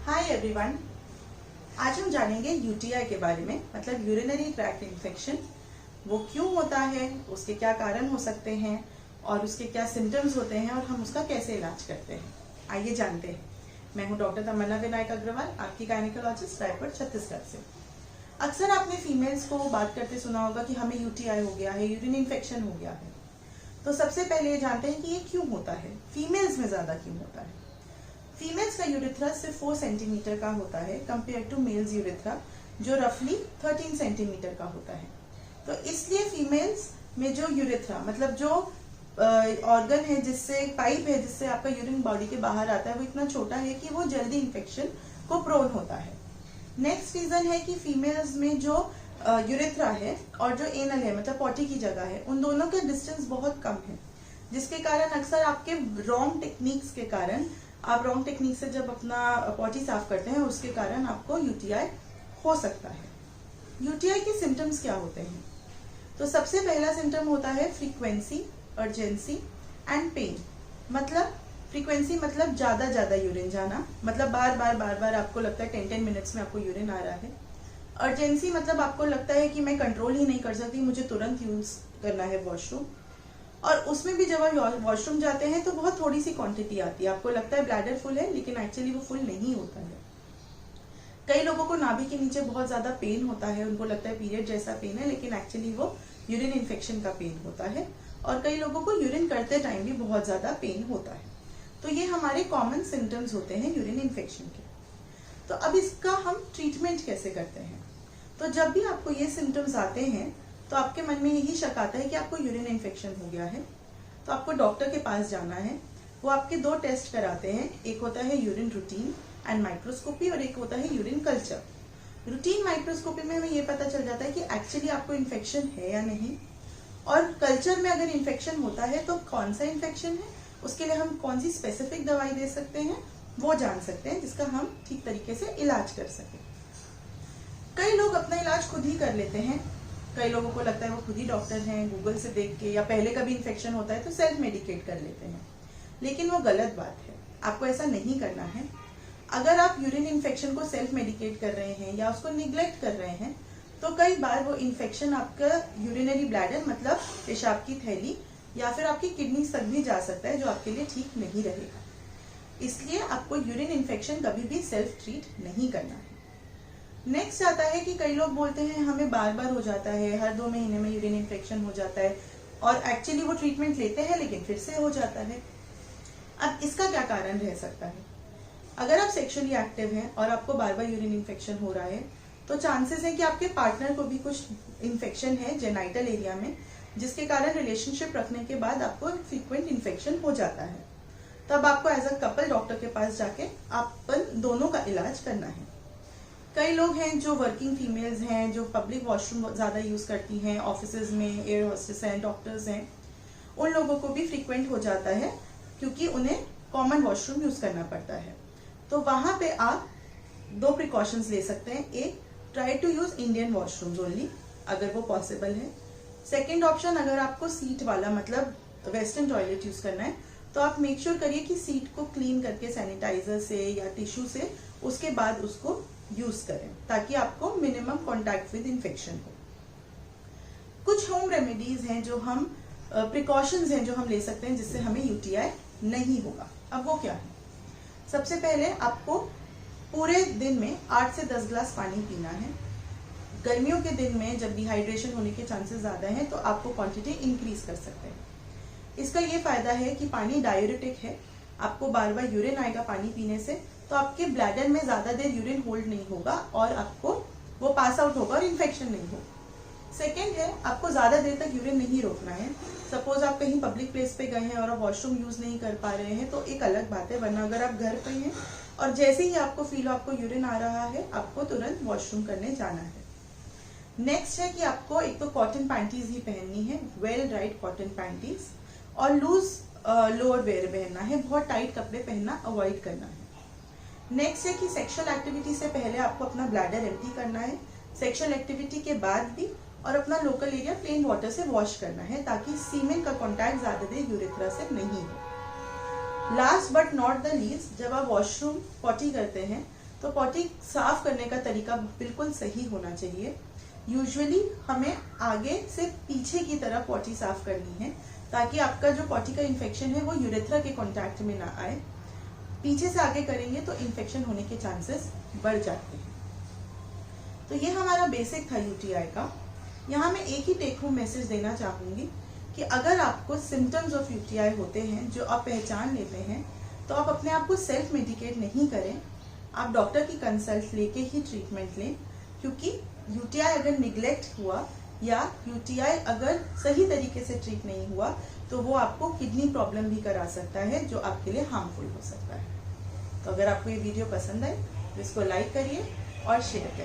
Hi everyone, आज हम जानेंगे यूटीआई के बारे में, मतलब यूरिनरी ट्रैक्ट इन्फेक्शन। वो क्यों होता है, उसके क्या कारण हो सकते हैं और उसके क्या सिम्टम्स होते हैं और हम उसका कैसे इलाज करते हैं। आइए जानते हैं। मैं हूं डॉक्टर तमन्ना विनायक अग्रवाल, आपकी गायनेकोलॉजिस्ट, रायपुर, छत्तीसगढ़ से। अक्सर आपने फीमेल्स को बात करते सुना होगा कि हमें यूटीआई हो गया है, यूरिन इन्फेक्शन हो गया है। तो सबसे पहले ये जानते हैं कि ये क्यों होता है, फीमेल्स में ज्यादा क्यों होता है। फीमेल्स का यूरिथ्रा सिर्फ 4 सेंटीमीटर का होता है कंपेयर टू मेल्स यूरिथ्रा जो रफली 13 सेंटीमीटर का होता है। तो इसलिए फीमेल्स में जो यूरिथ्रा मतलब जो ऑर्गन है, जिससे पाइप है जिससे आपका यूरिन बॉडी के बाहर आता है, वो इतना छोटा है कि वो जल्दी इन्फेक्शन को प्रोन होता है। नेक्स्ट रीजन है कि फीमेल्स में जो यूरिथ्रा है और जो एनल है मतलब पॉटी की जगह है, उन दोनों का डिस्टेंस बहुत कम है, जिसके कारण अक्सर आपके रॉन्ग टेक्निक्स के कारण, आप रॉन्ग टेक्निक से जब अपना पॉटी साफ करते हैं, उसके कारण आपको यूटीआई हो सकता है। यूटीआई के सिम्टम्स क्या होते हैं? तो सबसे पहला सिम्टम होता है फ्रीक्वेंसी, अर्जेंसी एंड पेन। मतलब फ्रीक्वेंसी मतलब ज्यादा यूरिन जाना, मतलब बार बार आपको लगता है 10 मिनट्स में आपको यूरिन आ रहा है। अर्जेंसी मतलब आपको लगता है कि मैं कंट्रोल ही नहीं कर सकती, मुझे तुरंत यूज करना है वॉशरूम। और उसमें भी जब आप वॉशरूम जाते हैं तो बहुत थोड़ी सी क्वांटिटी आती है, आपको लगता है ब्लैडर फुल है, लेकिन एक्चुअली वो फुल नहीं होता है। कई लोगों को नाभि के नीचे बहुत ज्यादा पेन होता है, उनको लगता है पीरियड जैसा पेन है, लेकिन एक्चुअली वो यूरिन इन्फेक्शन का पेन होता है। और कई लोगों को यूरिन करते टाइम भी बहुत ज्यादा पेन होता है। तो ये हमारे कॉमन सिम्टम्स होते हैं यूरिन इन्फेक्शन के। तो अब इसका हम ट्रीटमेंट कैसे करते हैं? तो जब भी आपको ये सिम्टम्स आते हैं तो आपके मन में यही शक आता है कि आपको यूरिन इन्फेक्शन हो गया है, तो आपको डॉक्टर के पास जाना है। वो आपके 2 टेस्ट कराते हैं, एक होता है यूरिन रूटीन एंड माइक्रोस्कोपी और एक होता है यूरिन कल्चर। रूटीन माइक्रोस्कोपी में हमें ये पता चल जाता है कि एक्चुअली आपको इन्फेक्शन है या नहीं, और कल्चर में अगर इन्फेक्शन होता है तो कौन सा इन्फेक्शन है, उसके लिए हम कौन सी स्पेसिफिक दवाई दे सकते हैं वो जान सकते हैं, जिसका हम ठीक तरीके से इलाज कर सकें। कई लोग अपना इलाज खुद ही कर लेते हैं, कई लोगों को लगता है वो खुद ही डॉक्टर हैं, गूगल से देख के, या पहले कभी इन्फेक्शन होता है तो सेल्फ मेडिकेट कर लेते हैं, लेकिन वो गलत बात है। आपको ऐसा नहीं करना है। अगर आप यूरिन इन्फेक्शन को सेल्फ मेडिकेट कर रहे हैं या उसको निग्लेक्ट कर रहे हैं, तो कई बार वो इन्फेक्शन आपका यूरिनरी ब्लैडर मतलब पेशाब की थैली या फिर आपकी किडनीज तक भी जा सकता है, जो आपके लिए ठीक नहीं रहेगा। इसलिए आपको यूरिन इन्फेक्शन कभी भी सेल्फ ट्रीट नहीं करना है। नेक्स्ट आता है कि कई लोग बोलते हैं हमें बार हो जाता है, हर 2 महीने में यूरिन इन्फेक्शन हो जाता है, और एक्चुअली वो ट्रीटमेंट लेते हैं लेकिन फिर से हो जाता है। अब इसका क्या कारण रह सकता है? अगर आप सेक्सुअली एक्टिव हैं और आपको बार यूरिन इन्फेक्शन हो रहा है, तो चांसेस है कि आपके पार्टनर को भी कुछ इन्फेक्शन है जेनाइटल एरिया में, जिसके कारण रिलेशनशिप रखने के बाद आपको फ्रीक्वेंट इन्फेक्शन हो जाता है। तब आपको एज अ कपल डॉक्टर के पास जाके अपन दोनों का इलाज करना है। कई लोग हैं जो वर्किंग फीमेल्स हैं, जो पब्लिक वॉशरूम ज्यादा यूज करती हैं, ऑफिसेज में एयर होस्टेस हैं, डॉक्टर्स हैं, उन लोगों को भी फ्रीक्वेंट हो जाता है क्योंकि उन्हें कॉमन वॉशरूम यूज करना पड़ता है। तो वहां पे आप 2 प्रिकॉशंस ले सकते हैं। एक, try to use Indian washrooms only अगर वो पॉसिबल है। सेकेंड ऑप्शन, अगर आपको सीट वाला मतलब वेस्टर्न टॉयलेट यूज करना है, तो आप मेक श्योर करिए कि सीट को क्लीन करके सैनिटाइजर से या टिश्यू से उसके बाद उसको यूज करें, ताकि आपको मिनिमम कांटेक्ट विद इन्फेक्शन हो। कुछ होम रेमेडीज हैं जो हम प्रिकॉशंस हैं जो हम ले सकते हैं जिससे हमें यूटीआई नहीं होगा। अब वो क्या है? सबसे पहले आपको पूरे दिन में 8 से 10 ग्लास पानी पीना है। गर्मियों के दिन में जब डिहाइड्रेशन होने के चांसेस ज्यादा हैं, तो आपको क्वांटिटी इंक्रीज कर सकते हैं। इसका ये फायदा है कि पानी डायूरेटिक है, आपको बार यूरिन आएगा पानी पीने से, तो आपके ब्लैडर में ज्यादा देर यूरिन होल्ड नहीं होगा और आपको वो पास आउट होगा और इन्फेक्शन नहीं होगा। सेकेंड है, आपको ज्यादा देर तक यूरिन नहीं रोकना है। सपोज आप कहीं पब्लिक प्लेस पे गए हैं और आप वॉशरूम यूज नहीं कर पा रहे हैं तो एक अलग बात है, वरना अगर आप घर पे हैं और जैसे ही आपको फील हो आपको यूरिन आ रहा है, आपको तुरंत वॉशरूम करने जाना है। नेक्स्ट है कि आपको एक तो कॉटन पैंटीज ही पहननी है, वेल ड्राइड कॉटन पैंटीज, और लूज लोअर वेयर पहनना है, बहुत टाइट कपड़े पहनना अवॉइड करना है। नेक्स्ट है कि सेक्सुअल एक्टिविटी से पहले आपको अपना ब्लैडर एम्प्टी करना है, सेक्सुअल एक्टिविटी के बाद भी, और अपना लोकल एरिया प्लेन वाटर से वॉश करना है ताकि सीमेन का कांटेक्ट ज्यादा देर यूरेथ्रा से नहीं हो। Last but not the least, जब आप वॉशरूम पॉटी करते हैं तो पॉटी साफ करने का तरीका बिल्कुल सही होना चाहिए। यूजुअली हमें आगे से पीछे की तरफ पॉटी साफ करनी है, ताकि आपका जो पॉटी का इन्फेक्शन है वो यूरेथ्रा के कांटेक्ट में ना आए। पीछे से आगे करेंगे तो इन्फेक्शन होने के चांसेस बढ़ जाते हैं। तो ये हमारा बेसिक था यूटीआई का। यहाँ मैं एक ही टेक होम मैसेज देना चाहूंगी कि अगर आपको सिम्टम्स ऑफ यूटीआई होते हैं जो आप पहचान लेते हैं, तो आप अपने आप को सेल्फ मेडिकेट नहीं करें, आप डॉक्टर की कंसल्ट लेके ही ट्रीटमेंट लें। क्योंकि यूटीआई अगर निग्लेक्ट हुआ या यूटीआई अगर सही तरीके से ट्रीट नहीं हुआ तो वो आपको किडनी प्रॉब्लम भी करा सकता है, जो आपके लिए हार्मफुल हो सकता है। तो अगर आपको ये वीडियो पसंद आए तो इसको लाइक करिए और शेयर करिए।